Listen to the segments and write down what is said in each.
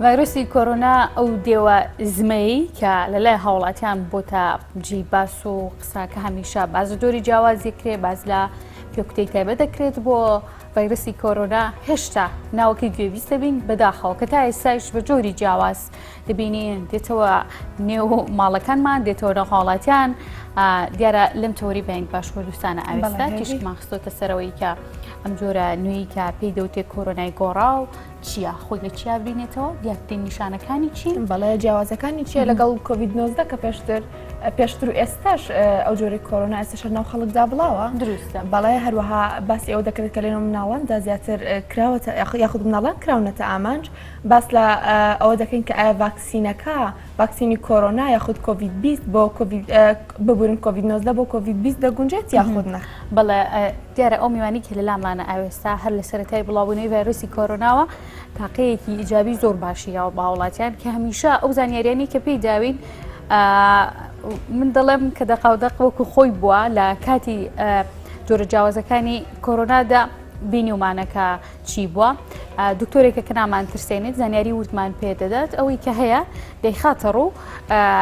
ڤایرۆسی کۆرۆنا ئەو دێوە زمەی کە لەلای هاوڵاتیان بۆتە جێی باس و قسا کە هەمیشە باز جۆری جیاوازی کرێ باز لە پێکوتەی تایبەت دەکرێت بۆ ڤایرۆسی کۆرۆنا هێشتا ناوەکەی گوێویستە بین بەداخەوە کە تا ئێستایش بە جۆری جیاواز دەبینین دێتەوە نێو ماڵەکانمان دێتەوە نەو هاوڵاتیان دیارە لەم تەوەری بەنگ باشوەردوستانە ئاوێستا تیشکمان خستۆتە سەرەوەی کە ئەم جۆرە نوێی کە پێی دەوتێت کۆرۆنای گۆڕاو چییە خۆی لە چیا بینێتەوە دیارترین نیشانەکانی چی؟ بەڵێ جیاوازەکانی چیە لەگەڵ کۆڤید-19 کە پێشتر و ئێستاش ئەو جۆری کۆرۆنا ئێستاش ناو خەڵکدا بڵاوە دروستە بەڵێ هەروەها باسی ئەو دەکرێت کە لێنەوە مناڵاندا زیاتر کراوەتە یاخود مناڵان کراونەتە ئامانج باس لە ئەوە دەکەین کە ئایا ڤاکسینەکە ڤاکسینی کۆرۆنا یاخود کۆڤید-20 بۆ ببورن کۆڤید-19 بۆ کۆڤید-20 دەگونجێت یاخود نە بەڵێ دیارە ئەو میوانی کە لە لامانە ئاوێستا هەر لە سەرەتای بڵاوبوونەوەی ڤایرۆسی کۆرۆناوە تاقەیەکی ئیجابی زۆر باشیەوە بە هاوڵاتیان کە هەمیشە ئەو زانیاریانی کە پێی داوین من دەڵێم کە دەقاودەق وەکو خۆی بووە لە کاتی جۆرە جیاوازەکانی کۆرۆنادا بینیومانەکە چی بووە دکتۆرێکە کە نامان ترسێنێت زانیاری وردمان پێدەدات ئەوەی کە هەیە دەیخاتە ڕوو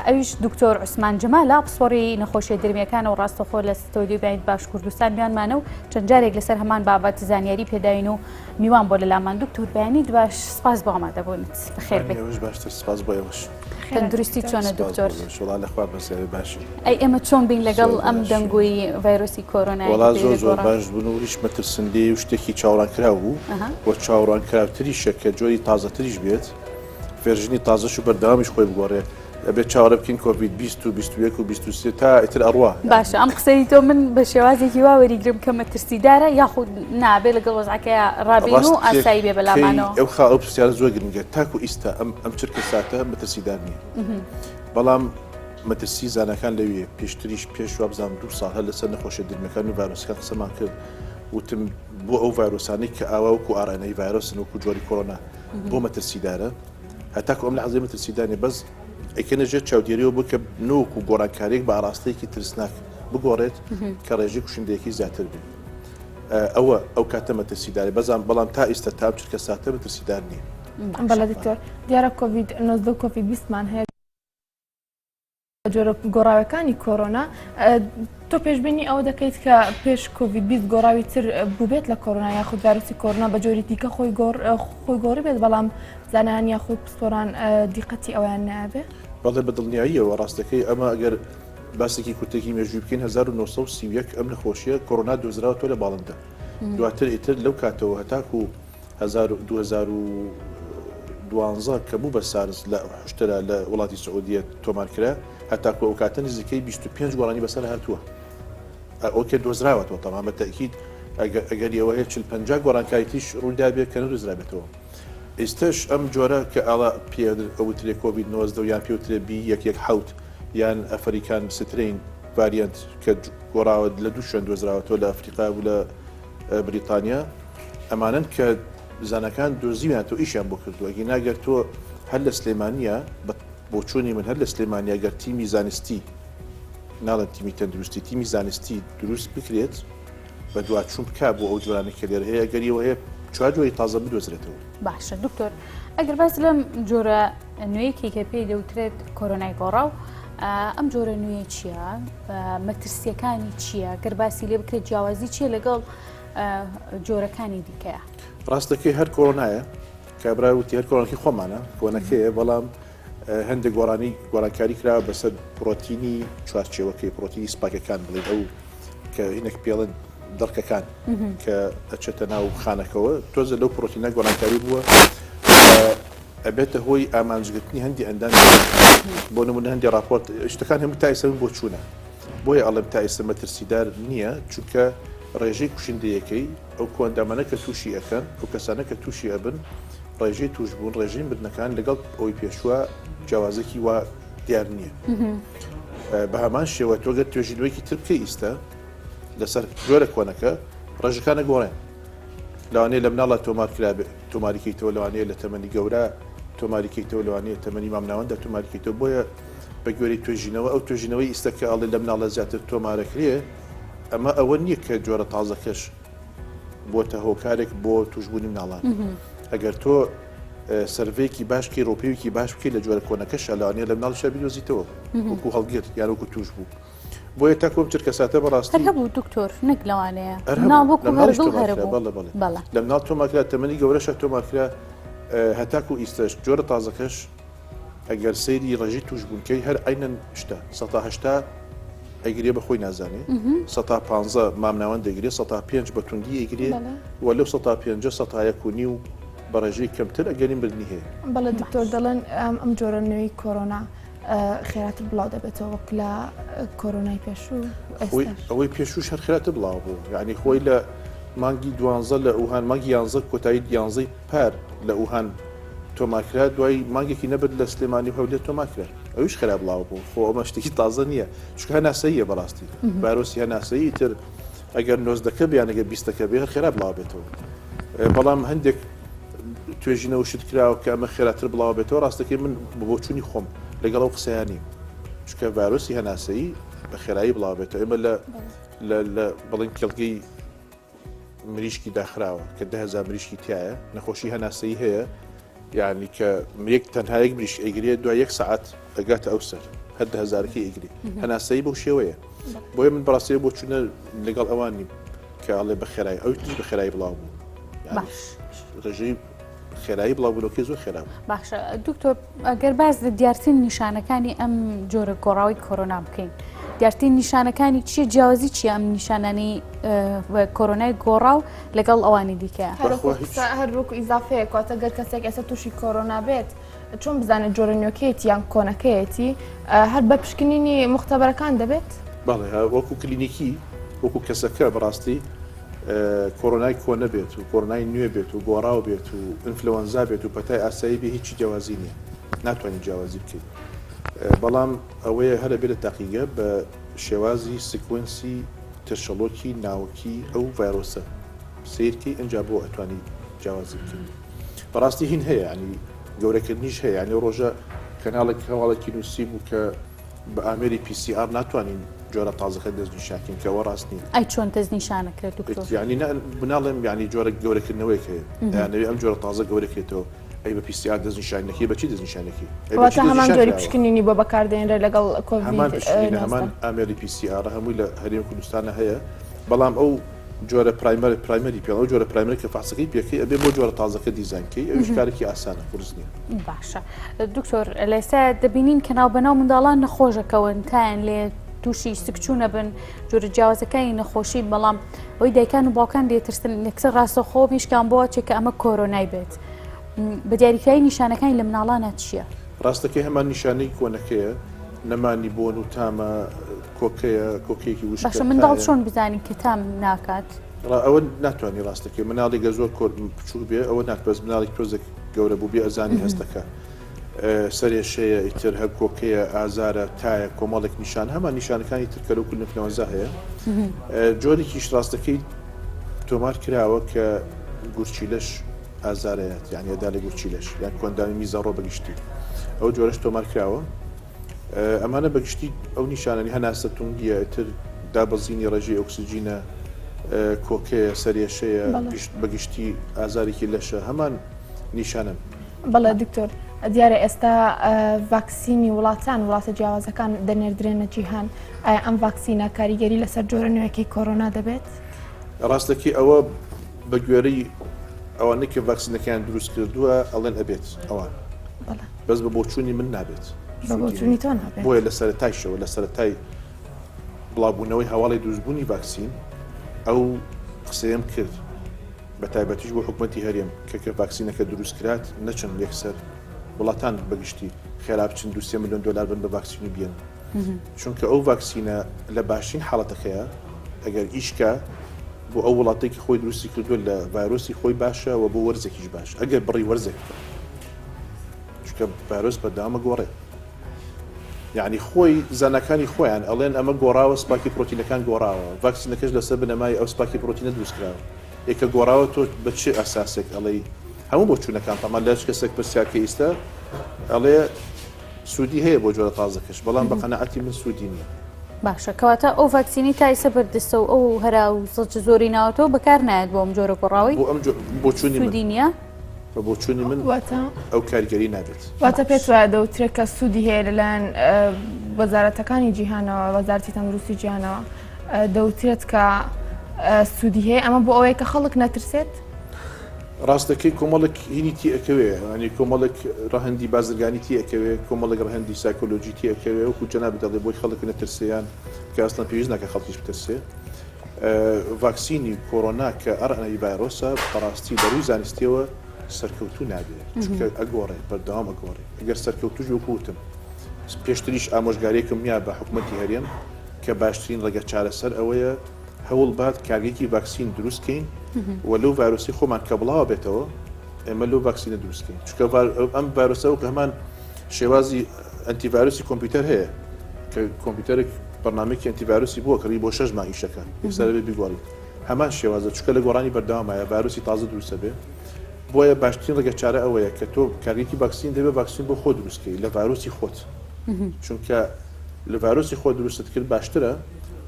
ئەویش دکتۆر عوسمان جەمالە پسپۆری نەخۆشیە درمەکان و ڕاستەخۆ لە ستۆدیۆ بینیت باش کوردستان میانمانە و چەند جارێک لەسەر هەمان بابەت زانیاری پێداوین و میوان بۆ لە لامان دکتۆر بەیانیت باش سپاس بۆ ئامادەبوونت بەخێر بێت باشتر سپاس بۆ ئێوەش تەندروستی چۆنە دکتۆر لەخوا بەسەوی باش ئەی ئێمە چۆن بین لەگەڵ ئەم دەنگۆی ڤایرۆسی کۆرۆنای وڵا زۆر باش بوون و هیچ مەترسندی و شتێکی چاوەڕانکراو بوو بۆ چاوەڕانکراوتریشە کە جۆری تازەتریش بێت فێرژنی تازەش و بەردەوامیش خۆی بگۆڕێ ئەبێت چاوەڕە بکەین کۆڤید-20 و 21 و 23 تا ئیتر ئەڕوا باشە ئەم قسەی تۆ من بە شێوازێکی وا وەریگرم کە مەترسیدارە یاخود نابێت لەگەڵ وەزعەکەیە ڕابین و ئاسایی بێ بەلامانەوە ئەو خا ئەو پرسیارە زۆر گرنگە تاکو ئیستا ئەم چرکە ساتە مەترسیدار نییە بەڵام مەترسی زانەکان لەوێ پێشتریش پێش وابزانام 2 ساڵ هەر لەسەر نەخۆشیە درمەکان و ڤایرۆسەکان قسەمان کرد وتم بۆ ئەو ڤایرۆسانەی کە ئاوا وەکو ئارانەی ڤایرۆسن وەکو جۆری کۆرۆنا بۆ مەترسیدارە هەتاکو ئەم لە حەزەی مەترسیدارێ بەس ئەیکەنە ژێر چاودێریەوە بوو کە نۆکو گۆڕانکاریێک بە ئاراستەیەکی ترسناک بگۆڕێت کە ڕێژەی کوشندەیەکی زیاتر بێت ئەوە ئەو کاتە مەترسیدارێ بەڵام تا ئێستا تا چرکە ساتە مەترسیدار نییە بەڵێ دکتۆر دیارە کۆڤید-19 و کۆڤید-20مان هەیە جۆرە گۆڕاوەکانی کۆرۆنا تۆ پێشبینی ئەوە دەکەیت کە پێش کۆڤید-20 گۆڕاوی تر بووبێت لە کۆرۆنا یاخود ڤایرۆسی کۆرۆنا بە جۆری دیکە خۆی گۆڕی بێت بەڵام زانایان یاخود پسپۆران دیقەتی ئەویان نابێت بەڵێ بەدڵنیاییەوە ڕاستەکەی ئەمە ئەگەر باسێکی کورتێکی مێژووی بکەین 1931 ئەم نەخۆشیە کۆرۆنا دۆزراوە تۆ لە باڵندە دواتر ئیتر لەو کاتەوە هەتاکو 2012 کە بوو بە سارس لە حشترا لە وڵاتی سعودیە تۆمارکرا هەتاکو ئەو کاتە نزیکەی 25 گۆڕانی بەسەر هاتووە ئەوکە دۆزراوەتەوە تەمام بە تەکید ئەگەر ئەوە هەیە 40-50 گۆڕانکاریتیش ڕوویدا بێت کە نەدۆزرابێتەوە ئێستش ئەم جۆرە کە ئاڵا پێ ئەوترێ کۆڤید-19 یان پێوترێ B117 یان ئەفریکان سترین ڤاریانت کە گۆڕاوە لە دوو شوێن دۆزراوەتەوە لە ئەفریقا و لە بریتانیا ئەمانن کە زانەکان دۆزیویانەوە ئیشیان بۆ کردووە ئەگەر ناگەر تۆ هەر لە سلێمانیە بۆ چۆنی من هەر لە سلێمانیا گەر تیمی زانستی ناڵەن تیمی تەندروستی تیمی زانستی دروست بکرێت بە دواتچوون بکا بۆ ئەو جوانە کە لێرە هەیە گەریەوە هەیە چوار جۆری تازە بدۆزرێتەوە باشە دکتۆر ئەگەر باس لەم جۆرە نوێیەکی کە پێی دەوترێت کۆرۆنای گۆڕاو ئەم جۆرە نوێیە چییە مەترسیەکانی چییە گەرباسی لێ بکرێت جیاوازی چیە لەگەڵ جۆرەکانی دیکەیە ڕاستەکەی هەر کۆرۆنایە کابرا وتی هەر کۆرۆناکی خۆمانە کۆنەکەیە بەڵام هەندێک گۆڕانکاری کراوە بەسەر پرۆتینی چوارچێوەکەی پرۆتینی سپاکەکان بڵێن ئەو کە هینێک پێڵن دەڕکەکان کە ئەچێتە ناو خانەکەەوە تۆزە لەو پرۆتینە گۆڕانکاری بووە ئەبێتە هۆی ئامانجگرتنی هەندی ئەندام بۆ نمونە هەندی راپۆرت شتەکان هەموو تا ئێستا بۆ چوونە بۆیە ئەڵێم تا ئێستا مەترسیدار نییە چونکە ڕێژەی کوشندەیەکەی ئەو کۆندامانە کە تووشی ئەەکەن ئەو کەسانە کە تووشی ئەبن ڕێژەی توش بوون ڕێژین بردنەکان لەگەڵ ئەوی پێشوە جیاوازێکی وا دیار نییە بە هەمان شێوە تۆگە توێژینەوەیکی تر بکەی ئیستا لەسەر جۆرە کۆنەکە ڕێژەکانە گۆڕێن لەوانەیە لە مناڵە تۆماریکەیتەوە لەوانەیە لە تەمەنی گەورە تۆماریکەیتەوە لەوانەیە تەمەنی مامناوەندا تۆماریکەیتەوە بۆیە بە گوێرەی توێژینەوە ئەو توێژینەوەی ئیستا کە ئاڵێ لە مناڵە زیاتر تۆمارەکرێ ئەمە ئەوە نییە کە جۆرە تازەکەش بۆتە هۆکارێک بۆ توشبوونی مناڵان ئەگەر تۆ سەرڤەیەکی باشکی ڕۆپەیەکی باش بکەیت لە جۆرە کۆنەکەش ئەلانێ لە مناڵ شە بدۆزیتەوە وەکو هەڵگرت یان وەکو توش بوو بۆیە تا کۆم چرکە ساتە بەڕاستی هەر هەبوو دکتۆر نەک لەوانەیە ناوەکو هەردوو هەربوو لە مناڵ تۆماکرا تەمەنی گەورەشە تۆماکرا هەتاکو ئیستەش جۆرە تازەکەش ئەگەر سەیری ڕێژی توش بوونکەی هەر ئەینەن شتە 180 ئەگرێ بە خۆی نازانێ 150 مامناوەند دەگرێت 105 بە توندی ئەگرێ وە لەو 150 101 و بەڕێژەی کەمتر ئەگەرین بردننی هەیە بەڵێ دکتۆر دەڵێن ئەم جۆرە نوێی کۆرۆنا خێراتر بڵاو دەبێتەوە وەک لە کۆرۆنای پێشوو ئەوەی پێشوو هەر خێراتر بڵاو بوو یعنی خۆی لە مانگی 12 لە ئوهان مانگی 11 کۆتایی 11 پار لە ئوهان تۆماکرا دوای مانگێکی نەبێت لە سلێمانی هەولێت تۆماکرا ئەوش خرا بڵاو بوو خۆ ئەمە شتێکی تازە نییە چکە هەناسەیە بەڕاستی باروسی هەناسایی تر ئەگەر 90 بیانەگە 20 بێ خێرا بڵاو بێتەوە بەڵام هەندێک توێژینەوە شت کراوە کە ئەمە خێراتر بڵاو بێتەوە ڕاستەکەی من بۆچوونی خۆم لەگەڵ ئەو قسەیانی چکە ڤایرۆسی هەناسایی بە خێرایی بڵاو بێتەوە ئێمە لە بڵین کێڵگەی مریشکی داخراوە کە 10,000 مریشکی تایە نەخۆشی هەناسایی هەیە یعنی کە یەک تەنها یەک مریش ئەیگرێت دوای 1 ساعت ئەگاتە ئەو سەر هەر 10,000ی ئەیگری هەناسایی بەو شێوەیە بۆیە من بەڕاستی بۆ چوونە لەگەڵ ئەوانی کە ئەڵێ بە خێرایی ئەو بە خێرایی بڵاو بوو ڕێژەی خێرایی بڵاوبوونەوەکەی زۆر خێرا باشە دکتۆر ئەگەر باز لە دیارترین نیشانەکانی ئەم جۆرە گۆڕاوی کۆرۆنا بکەین دیارترین نیشانەکانی چیە جیاوازی چیە ئەم نیشانانەی کۆرۆنای گۆڕاو لەگەڵ ئەوانی دیکە هەروەکو ئیزافەیە کاتە گەر کەسێک ئێستا تووشی کۆرۆنا بێت چۆن بزانێت جۆرە نوێکەیەتی یان کۆنەکەیەتی هەر بە پشکنینی مختبەرەکان دەبێت بەڵێ وەکو کلینیکی وەکو کەسەکە بەڕاستی کۆرۆنای کۆنە بێت و کۆرۆنای نوێ بێت و گۆڕاو بێت و ئینفلۆنزا بێت و پەتای ئاسایی بێ هیچی جیاوازی نییە ناتوانین جیاوازی بکەیت بەڵام ئەوەیە هەرە بێت لە تاقیگە بە شێوازی سکوێنسی ترشەڵۆکی ناوەکی ئەو ڤایرۆسە سیرکی ئەنجا بۆ ئەتوانی جیاوازی بکەین بەڕاستی هین هەیە ینی گەورەکردنیش هەیە ینی ڕۆژە کەناڵێک هەواڵێکی نووسی بوو کە بە ئامێری PCR ناتوانین جۆرە تازەکە دەستنیشاکەین کەەوە ڕاست نیە ئەی چۆن دەستنیشانەکرێت دکتۆر ینی بناڵێم ینی جۆرە گەورەکردنەوەیک هەیە یانەوێ ئەم جۆرە تازە گەورەکێتەوە ئەی بە PCR دەستنیشانەکەی بەچی دەستنیشانێکی هەمان جۆری پشکنینی بۆ بەکاردێنرە لەگەڵ هەمان ئامێری PCR هەمووی لە هەرێمی کوردستانە هەیە بەڵام ئەو جۆرە پرایمەری پێ ئەو جۆرە پرایمەری کە فاسەکەی پێکەی ئەبێ بۆ جۆرە تازەکە دیزانکەی ئەوش کارێکی ئاسانە قورس نییە باشە دکتۆر لەسا دەبینین کە ناو بەناو منداڵان نەخۆشەکەون تایان لێ تووشی سکچوونە بن جۆرە جیاوازەکانی نەخۆشی بەڵام ئەوی دایکان و باوکان دێترسن لەکسەر ڕاستەخۆ میشکان بۆ چێکە ئەمە کۆرۆنای بێت بە دیاریکایی نیشانەکانی لە مناڵانە چییە؟ ڕاستەکەی هەمان نیشانەی کۆنەکەیە نەمانی بۆن و تامە کۆکەیە کۆکێکی وشکە باشە منداڵ چۆن بزانین کە تام ناکات؟ ئەوە ناتوانانی ڕاستەکەی مناڵێکە زۆر کۆر بچوو بێ ئەوە ناتبەز مناڵێک تۆزێک گەورە بوو بێ ئەزانی هەستەکە سەرێشەیە ئیتر هەر کۆکەیە ئازارە تایە کۆمەڵێک نیشان هەمان نیشانەکانی ترکەرە و کولنفلەوەنزا هەیە جۆرێکیش ڕاستەکەی تۆمار کراوە کە گورچیلەش ئازارەیەت یان یادا لە گورچیلەش یان کۆندامی میزەڕۆ بەگشتی ئەو جۆرەش تۆمار کراوە ئەمانە بەگشتی ئەو نیشانانی هەناسە توندیە تر دابەزینی ڕێژەی ئۆکسسیجینە کۆکەیە سەرێشەیە بەگشتی ئازارێکی لەشە هەمان نیشانن بەڵێ دکتۆر دیارە ئێستا ڤاکسینی وڵاتە جیاوازەکان دەنێردرێنە جیهان ئایا ئەم ڤاکسینە کاریگەری لەسەر جۆرە نوێیەکەی کۆرۆنا دەبێت؟ ڕاستەکەی ئەوە بە گوێرەی ئەوانەی کە ڤاکسینەکەیان دروست کردووە ئەڵێن ئەبێت ئەوان بەس بە بۆچوونی من نابێت بۆیە لە سەرەتایشەوە لە سەرەتای بڵاوبوونەوەی هەواڵی دروستبوونی ڤاکسین ئەو قسەیەم کرد بە تایبەتیش بۆ حکوومەتی هەرێم کە ڤاکسینەکە دروست کرات نەچەند یەکسەر وڵاتان بەگشتی خێرا بچن 2 میلیۆن دلار بن بە ڤاکسینی بیان چونکە ئەو ڤاکسینە لە باشین حاڵەتەکەیە ئەگەر ئیشکە بۆ ئەو وڵاتێکی خۆی دروستی کردووە لە ڤایرۆسی خۆی باشە و بۆ وەرزێکیش باش ئەگەر بڕی وەرزێک چونکە ڤایرۆس بەردەوامە گۆڕێ یعنی خۆی زانەکانی خۆیان ئەڵێن ئەمە گۆڕاوە سپاکی پرۆتینەکان گۆڕاوە ڤاکسینەکەش لەسەر بنەمای ئەو سپاکی پرۆتینە دروستکراوە یەکە گۆڕاوە تۆ بە چه ئەساسێک ئەڵێ هەموو بۆ چوونەکان تەمان لە کەسێک پرسیارکە ئێستا ئەڵێ سوودی هەیە بۆ جۆرە تازەکەش بەڵام بە قەنەعەتی من سوودی نییە باشە کەواتە ئەو ڤاکسینی تا ئێستا بەردەستە و ئەو هەرا و زۆری ناوەتەوە بەکار نایێت بۆ ئەم جۆرە گۆڕاوی بۆ چوونی سوودی نییە بە بۆ چوونی من ئەو کاریگەری نابێت. واتە پێت وایە دەوترێت کە سوودی هەیە لەلایەن وەزارەتەکانی جیهانەوە وەزارەتی تەندروستی جیهانەوە دەوترێت کە سوودی هەیە ئەمە بۆ ئەوەیە کە خەڵک نەترسێت؟ ڕاستەکەی کۆمەڵک هینی تی ئەکەوێ ینی کۆمەڵک ڕەهەندی بازرگانی تی ئەکەوێ کۆمەڵک ڕەهەندی سایکۆلۆژی تی ئەکەوێ وەکو جەناب دەڵێ بۆی خەڵک نەترسیان کە ئەسڵەن پێویست ناکە خەڵکیش بترسێ. ڤاکسینی کۆڕۆنا کە ئەرئەنەی ڤایرۆسە بەڕاستی بەرووی زانستیەوە سەرکەوتوو نابێت چونکە ئەگۆڕێ بەردەوام ئەگۆڕێ ئەگەر سەرکەوتوش وەکوتم پێشتریش ئامۆژگارێکم یا بە حکوومەتی هەرێم کە باشترین ڕێگە چارەسەر ئەوەیە هەوڵ بات کارگێکی ڤاکسین دروستکەین و لەو ڤایرۆسی خۆمان کە بڵاوە بێتەوە ئێمە لەو ڤاکسینە دروستکەین چونکە ئەم ڤایرۆسە و کە هەمان شێوازی ئەنتیڤایرۆسی کۆمپیوتەر هەیە کە کۆمپیوتەرێک بەرنامەیەکی ئەنتیڤایرۆسی بووە کەڕی بۆ 6 مانگی شەکە ئێستا لەبێ بیگۆڕیت هەمان شێوازە چونکە لە گۆڕانی بەردەوامایە ڤایرۆسی تازە دروستە بێ بۆیە باشترین ڕێگە چارە ئەوەیە کە تۆ کارگێکی ڤاکسین دەبێت ڤاکسین بۆ خۆ دروستکەی لە ڤایرۆسی خۆت چونکە لە ڤایرۆسی خۆ دروستت کرد باشترە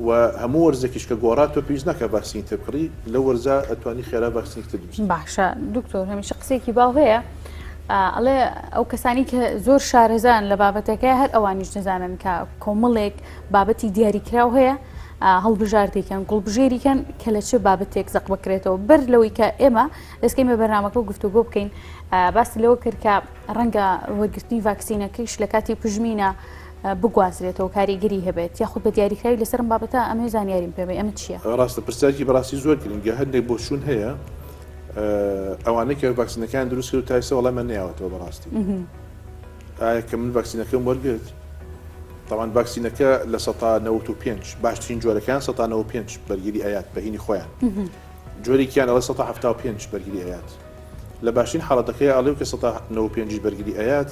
و هەموو وەرزێکیش کە گۆڕات تۆ پێویست ناکە ڤاکسین تێ بکڕی لە وەرزە ئەتوانی خێرا ڤاکسینی تر دروست. باشە دکتۆر هەمیشە قسێکی باو هەیە ئەڵێ ئەو کەسانی کە زۆر شارەزان لە بابەتەکەی هەر ئەوانیش نەزانن کە کۆمەڵێک بابەتی دیاریکراو هەیە هەڵبژاردێکیان گوڵبژێریکەن کە لە چه بابەتێک زەق بکرێتەوە بەر لەوەی کە ئێمە دەستکەیمە بەرنامەکە و گفتوگۆ بکەین باسی لەوە کرد کە ڕەنگە وەرگرتنی ڤاکسینەکەیش لە کاتی پژمینە بگوازرێتەوە کاریگەری هەبێت یاخود بە دیاریکراوی لەسەرم بابەتە ئەمە زانیاریم پێبێ ئەمە چییە؟ ڕاستە پرسیارکی بەڕاستی زۆر گرنگە هەندێک بۆ چوون هەیە ئەوانەی کە ڤاکسینەکان دروست کرد و تایسە وەڵام نەیاوەتەوە بەڕاستی ئایا کە من ڤاکسینەکەم وەرگرت طبعاً ڤاکسینەکە لە 95 باشترین جۆرەکان 95 بەرگری ئايات بەهینی خۆیان جۆرێکیان ئەڵێ 175 بەرگری ئايات لە باشترین حاڵەتەکەی ئەڵێ کە 195 بەرگری ئايات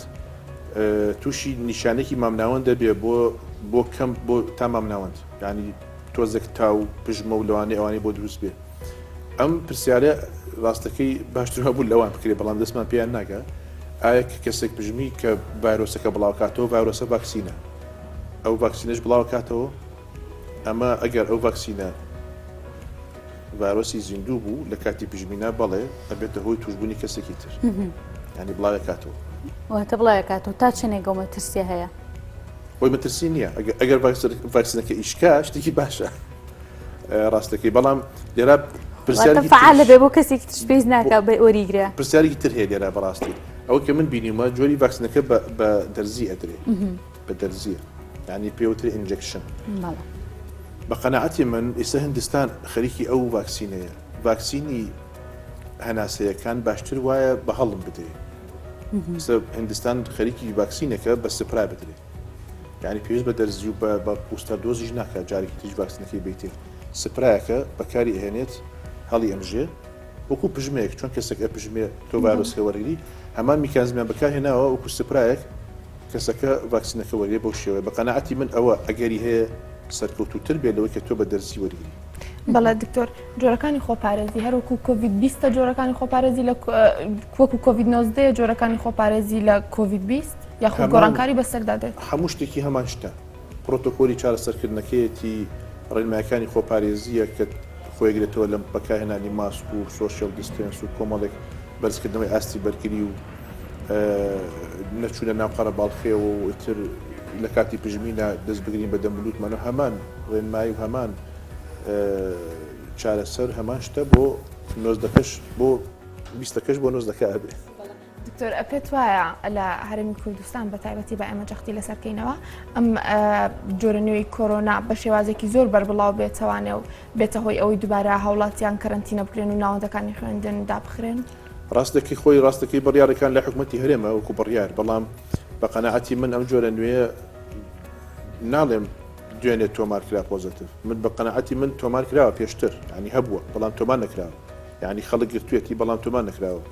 تووشی نیشانێکی مامناوەند دەبێ بۆ کەم بۆ تا مامناوەند ینی تۆزێک تا و پژمە و لەوانەیە ئەوانەی بۆ دروست بێ ئەم پرسیارە ڕاستەکەی باشتر هەبوو لەوان بکرێ بەڵام دەستمان پێیان ناگە ئایا کەسێک پژمی کە ڤایرۆسەکە بڵاوکاتەوە ڤایرۆسە ڤاکسینە ئەو ڤاکسینەش بڵاوکاتەوە ئەمە ئەگەر ئەو ڤاکسینە ڤایرۆسی زیندوو بوو لە کاتی پژمینە بەڵێ ئەبێتە هۆی توشبوونی کەسێکی تر ینی بڵاوکاتەوە واتە بڵایەکاتەوە تا چنێگە مەترسیە هەیە بۆی مەترسی نییە ئەگەر ڤاکسینەکە ئیشکا شتێکی باشە ڕاستەکەی بەڵام لێرا فعال لەبێ بۆ کەسێکی تر پێویست ناکە بە وەریگرە پرسیارێکی تر هەیە لێرا بەڕاستی ئەوە کە من بینیمە جۆری ڤاکسینەکە بە دەرزی ئەدرێ بە دەرزیە ینی پێوتری ئینجەکشن بە قەناعەتی من ئێستا هیندستان خەریکی ئەو ڤاکسینەیە ڤاکسینی هەناسەیەکان باشتر وایە بە هەڵم بدرێ هیندستان خەریکی ڤاکسینەکە بە سپرا بدرێ یعنی پێویست بە دەرزی و بە پوستەر دۆزیش ناکات جارێکی تریش ڤاکسینەکەی بێتێ سپرایەکە بەکاری ئەهێنێت هەڵی ئەمژێ وەکو پژمەیەک چۆن کەسێک ئەپژمێ تۆ ڤایرۆسەکە وەرگری هەمان میکانزمیان بەکارهێناوە وەکو سپرایەک کەسەکە ڤاکسینەکە وەرگێ بەو شێوەیە بە قەناعەتی من ئەوە ئەگەری هەیە سەرکەوتووتر بێت لەوەی کە تۆ بە دەرزی وەرگری. بەڵێ دکتۆر جۆرەکانی خۆپارێزی هەروەکو کۆڤید 20 جۆرەکانی خۆپارێزی لە وەکو کۆڤید 19 جۆرەکانی خۆپارێزی لە کۆڤید 20 یاخود گۆڕانکاری بەسەردا دێت هەموو شتێکی هەمان شتە پرۆتۆکۆلی چارەسەرکردنەکەیەتی ڕێنمایەکانی خۆپارێزیە کە خۆیگرێتەوە لەم بەکارهێنانی ماسک و سۆشیال دیستەنس و کۆمەڵێک بەرزکردنەوەی ئاستی بەرگری و نەچوونە ناو قەرەباڵخێەوە و ئیتر لە کاتی پژمینە دەست بگرین بە دەمبلوتمانە هەمان ڕێنمایی و هەمان چارەسەر هەمان شتە بۆ 90کەش بۆ 20کەش بۆ 90کە هەبێ. دکتۆر پێت وایە لە هەرێمی کوردستان بە تایبەتی بە ئێمە جەختی لەسەرکەینەوە ئەم جۆرە نوێی کۆرۆنا بە شێوازێکی زۆر بەربڵاو بێتەوانێ و بێتە هۆی ئەوەی دووبارە هاوڵاتیان کەرەنتینە بکرێن و ناوەندەکانی خوێندن دابخرێن؟ ڕاستەکەی خۆی ڕاستەکەی بڕیارەکان لە حکوومەتی هەرێمە وەکو بڕیار بەڵام بە قەناعەتی من ئەم جۆرە نوێیە ناڵێم دوێنێ تۆمار کرا پۆزتیڤ من بە قەناعەتی من تۆمار کراوە پێشتر ینی هەبووە بەڵام تۆمار نەکراوە یعنی خەڵک گرتوێتی بەڵام تۆمار نەکراوە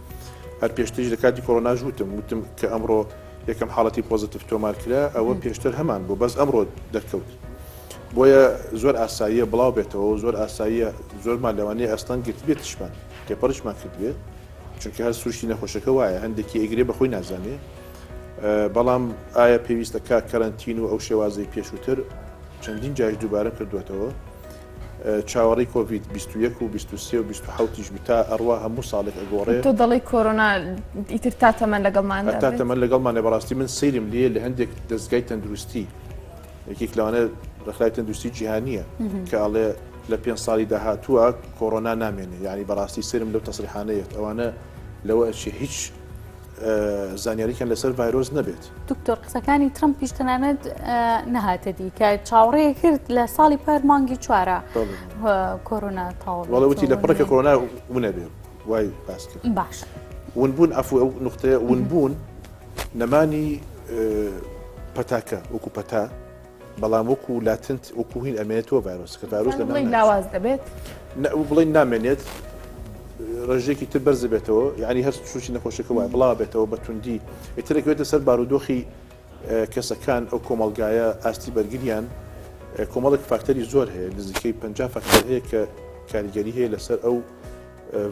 هەر پێشترش لە کاتی کۆڕۆناژ وتم کە ئەمڕۆ یەکەم حاڵەتی پۆزتیڤ تۆمار کرا ئەوە پێشتر هەمان بوو بەس ئەمڕۆ دەرکەوت بۆیە زۆر ئاساییە بڵاو بێتەوە زۆر ئاساییە زۆرمان لەوانەیە ئەستان گرت بێت تشمان تێپەڕشمان کرد بێت چونکە هەر سوشتی نەخۆشەکە وایە هەندێکی ئەگرێ بەخۆی نازانێ بەڵام ئایا پێویستەکە کەرەنتین و ئەو شێوازەی پێشووتر چەندین جاش دووبارە کردوێتەوە چاوەڕی کۆڤید 21 و 23 و 27 تا ئەڕوا هەموو ساڵێک ئەگۆڕێ تۆ دەڵی کۆرۆنا ئیتر تا تەمەن لەگەڵمان تا تەمەن لەگەڵمانە بەڕاستی من سەیرم لێ لە هەندێک دەستگای تەندروستی یەکێک لەوانە ڕخلای تەندروستی جیهانیە کە ئەڵێ لە 5 ساڵی داهاتووە کۆرۆنا نامێنێ یعنی بەڕاستی سرم لەو تەسریحانەیەت ئەوانە لەوە ئەچێ هیچ زانیاریکان لەسەر ڤایرۆس نەبێت. دکتۆر قسەکانی ترمپیش تەنانەت نەهاتە دی کە چاوەڕێ کرد لە ساڵی پار مانگی چوارە کۆرۆنا تاوە وەڵەوتی لە پڕێکە کۆرۆنا ونەبێ وای باس کرد. باش ونبوون ئەفو ئەو نقطەیە ونبوون نەمانی پەتاکە وەکو پەتا بەڵام وەکو لاتنت وەکو هین ئەمێنێتەوە ڤایرۆس کە ڤایرۆس لە لاواز دەبێت بڵین نامێنێت ڕژێکی تر بەرز بێتەوە یعنی هەر سوچی نەخۆشەکە وایە بڵاو بێتەوە بە توندی ئیترێکوێتە سەر بارودۆخی کەسەکان ئەو کۆمەڵگایە ئاستی بەرگریان کۆمەڵێک فاکتەری زۆر هەیە نزیکەی 50 فاکتەر هەیە کە کاریگەری هەیە لەسەر ئەو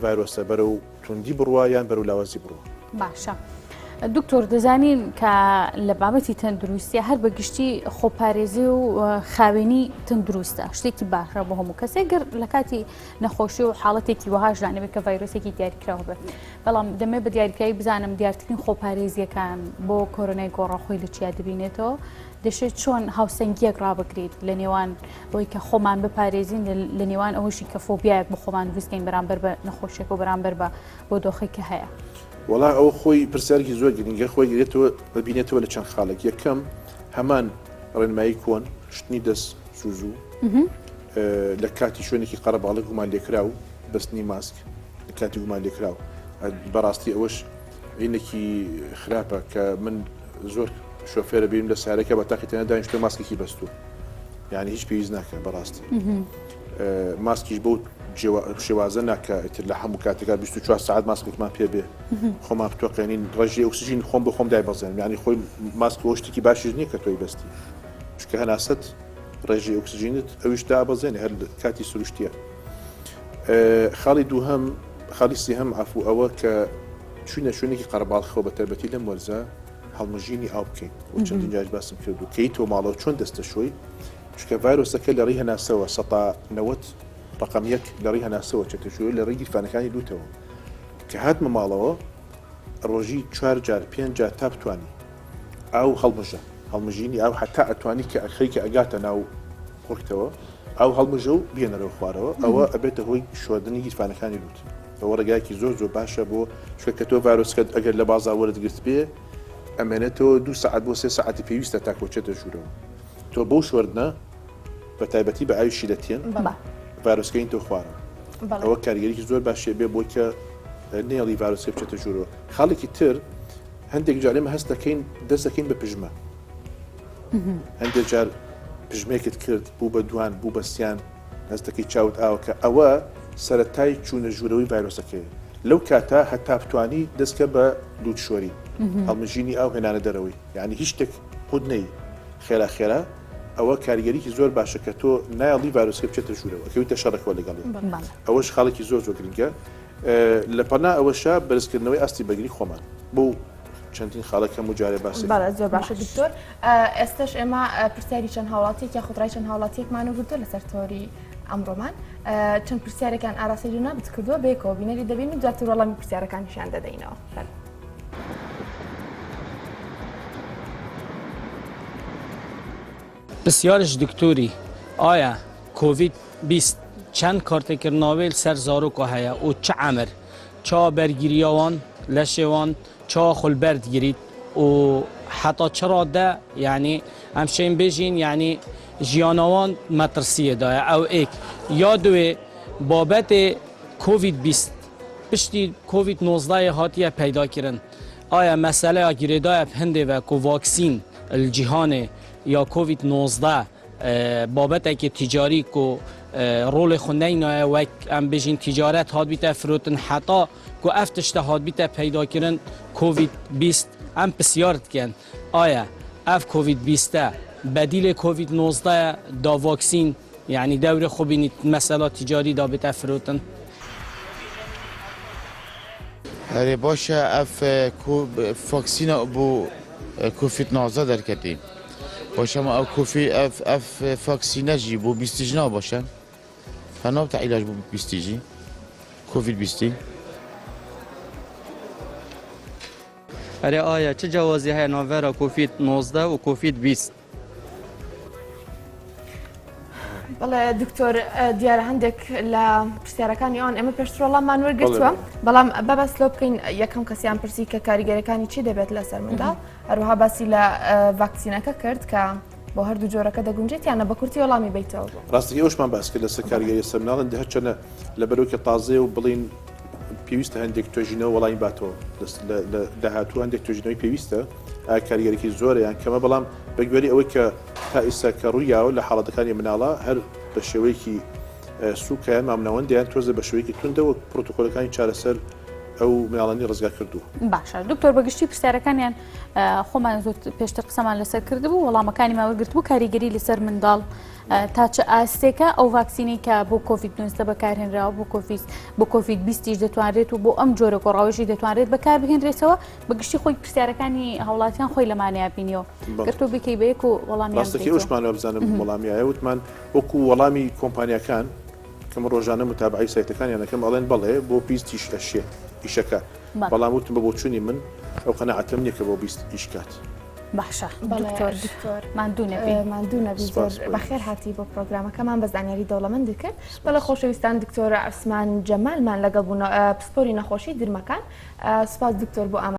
ڤایرۆسە بەرەو توندی بڕوا یان بەرەو لاوازی بڕوە. باشە. دکتۆر دەزانین کە لە بابەتی تەندروستیە هەر بەگشتی خۆپارێزی و خاوێنی تەندروستە شتێکی باشە بۆ هەموو کەسێک گەر لە کاتی نەخۆشی و حاڵەتێکی وەهاش دانەبێت کە ڤایرۆسێکی دیاریکراوە بێت بەڵام دەمێ بە دیاریکایی بزانم دیارترین خۆپارێزیەکان بۆ کۆرۆنای گۆڕەخۆی لە چیا دەبینێتەوە دەشێت چۆن هاوسەنگیەک ڕابگریت لە نێوان ئەوەی کە خۆمان بپارێزین لە نێوان ئەوەشی کە فۆبیایەک بۆ خۆمان ویستکەین بەرامبەر بە نەخۆشیێک و بەرامبەر بۆ دۆخی کە هەیە. وڵا ئەو خۆی پرسیارێکی زۆر گرنگە خۆی گرێتەوە ببینێتەوە لە چەند خاڵێک یەکەم هەمان ڕێنمایی کۆن شتنی دەست سوزوو لە کاتی شوێنێکی قەرەباڵی گومان لێکرا و بەستنی ماسک لە کاتی گومان لێکرا و بەڕاستی ئەوەش عینێکی خراپە کە من زۆر شۆفێرە بینم لە سارێکە بە تاقیتەنە دانیشتۆ ماسکێکی بەستوو یعنی هیچ پێویست ناکە بەڕاستی ماسکیش بەوت شێوازە ناکە ئیتر لە هەموو کاتێکا 24 ساعت ماسکێکمان پێ بێ خۆمان بتوقێنین ڕێژی ئۆکسیژین خۆم بە خۆم دایبەزێنم یعنی خۆی ماسک بۆ شتێکی باشیش نییە کە تۆی بەستی چکە هەناست ڕێژی ئۆکسیژینت ئەویش دابەزێنێ هەر کاتی سروشتیە. خاڵی دووهەم خاڵی سێهەم عەفو ئەوە کە چوونە شوێنێکی قەرەباڵخەوە بە تایبەتی لەم وەرزە هەڵمەژینی ئاو بکەین و چەندین جار باسم کرد و کەیتەوە ماڵەوە چۆن دەستە شۆی چکە ڤایرۆسەکە لە ڕێی هەناسەوە 190 ڕقم یەک لە ڕێی هەناسەوە چێتەشوی لە ڕێی گیرفانەکانی دووتەوە کە هاتمە ماڵەوە ڕۆژی 4 جار 5 جار تا بتوانی ئاو هەڵمژینی ئاو حتا ئەتوانی کە ئەخەیکە ئەگاتە ناو قورکتەوە ئاو هەڵمژە و بێنەرەوە خوارەوە ئەوە ئەبێتە هۆی شۆدنی گیرفانەکانی دوت ئەوە ڕێگایەکی زۆر باشە بۆ چکە تۆ ڤایرۆسکەت ئەگەر لە بازار وەرگرت بێ ئەمێنێتەوە 2 ساعت بۆ 3 ساعتی پێویستە تا کۆچێتە ژوورەوە تۆ بۆ شوردنە بە تایبەتی بە ئاوی شیلەتیان ڤایرۆسکەین تۆ خوارە ئەوە کاریگەریکی زۆر باشێ بێ بۆی کە نێڵی ڤایرۆسکە بچێتە ژوورەوە. خاڵێکی تر هەندێک جار ئێمە هەست دەکەین دەست دەکەین بە پژمە هەندێک جار پژمێکت کرد بوو بە دوان بوو بەستیان هەست دەکەی چاوت ئاوکە ئەوە سەرەتای چوونە ژوورەوەی ڤایرۆسەکەی لەو کاتە هەتا بتوانی دەستکە بە دووچۆری هەڵمژینی ئاو هێنانە دەرەوەی یعنی هیچ شتێک خود نەی خێرا ئەوە کاریگەریکی زۆر باشە کە تۆ نایڵی ڤایرۆسکە بچێتە ژوورەوە ئەکەویتە شەڕێکەوە لەگەڵی ئەوەش خاڵێکی زۆر گرنگە لە پەنا ئەوەشە بەرزکردنەوەی ئاستی بەگری خۆمان بۆ چەندین خاڵەکە مجارێ باسی زۆر باشە دکتۆر ئێستش ئێمە پرسیاری چەند هاوڵاتێک یا خودڕای چەند هاوڵاتێکمان وردووە لەسەر تۆری ئەمڕۆمان چەند پرسیارەکان ئاراسی لە نابت کردووە بێکەوە بینەری دەبین و دواتر وەڵامی پرسیارەکانیشیان دەدەینەوە. بسیارش دکتوری آیا کووید 20 چند کارتکرناویل سر زاروک هیا و چه عمر چه برگیریوان لشوان چه خلبرد گیرید و حتی چرا ده یعنی همشین بجین یعنی جیانوان مترسیه داره او ایک یادوه بابت کووید 20 پشتی کووید 19 هاتیه پیدا کردن آیا مسئله گیریدای هنده و کو واکسین الجهان یا کووید 19 بابت که تجاری کو رول خونده اینه و ام بجین تجارت هاد بیت فروتن حتی کو افتشته هاد بیت پیدا کردن کووید 20 ام بسیارت کن آیا اف کووید 20 بدیل کووید 19 دا واکسین یعنی دور خوبی مثلا تجاری دا بیت فروتن هری باشه اف واکسین بو کووید 19 در کردیم باشه ما او کوفی اف واکسینه جی بو 20 جنا باشه هنوع تاع علاج بو بيستيجي كوفيد بيستي. اره آیا چه جوازی های ناورا کووید 19 و کووید 20 بەڵێ دکتۆر دیارە هەندێک لە پرسیارەکانی ئەوان ئێمە پێشترۆڵامان وەرگرتووە بەڵام بەبەست لۆ بکەین یەکەم کەسیان پرسی کە کاریگەرەکانی چی دەبێت لەسەر منداڵ هەروەها باسی لە ڤاکسینەکە کرد کە بۆ هەردوو جۆرەکە دەگونجێت یانە بە کورتی وەڵامی بیتەوە ڕاستی ئەوشمان باس کرد لەسەر کاریگەری سەر مناڵن هەرچەنە لە بەرەوکە تازێ و بڵین پێویستە هەندێک توێژینەوە وەڵامی باتەوە لە داهاتوو هەندێک توێژینەوەی پێویستە کاریگەرێکی زۆریان کەمە بەڵام بەگوێری ئەوەی کە تا ئێستا کە ڕوویاوە لە حاڵەتەکانی مناڵە هەر بە شێوەیەکی سوکایان مامنەوەندیان تۆزە بە شێوەیەکی توندەوە پرۆتۆکۆلەکانی چارەسەر ئەو مناڵانی ڕزگار کردو. باشە دکتۆر بەگشتی پرسیارەکانیان خۆمان زۆر پێشتر قسەمان لەسەر کردبوو وەڵامەکانی ماوەگرتبوو کاریگەری لەسەر منداڵ تا چه ئاستێکە ئەو ڤاکسینەی کە بۆ کۆڤید 19 بەکارهێنراوە بۆ کۆڤید 20 دەتوانرێت و بۆ ئەم جۆرە گۆڕاوەژی دەتوانرێت بەکار بهێنرێتەوە بەگشتی خۆی پرسیارەکانی هاوڵاتیان خۆی لەمانەیە بینیەوە گرتۆ بکەی بەیەک و وەڵامیان ڕاستەکەی ئەوشمانەوە بزانم وەڵامیایە وتمان وەکو وەڵامی کۆمپانیەکان کەم ڕۆژانە متابعی سایتەکانیانەکەم ئەڵێن بەڵێ بۆ 20 ئیشە ئیشەکە بەڵام وتم بە بۆچوونی من ئەو قەنەعەتم نییە کە بۆ 20 ئیشکات. باشە دکتۆر ماندوو نەبی زۆر بەخێر هاتی بۆ پرۆگرامەکەمان بە زانیاری دەوڵەمەند کرد بەڵە خۆشەویستان دکتۆر عوسمان جەمالمان لەگەڵ بوون پسپۆری نەخۆشی درمەکان سوپاس دکتۆر بۆ ئامادە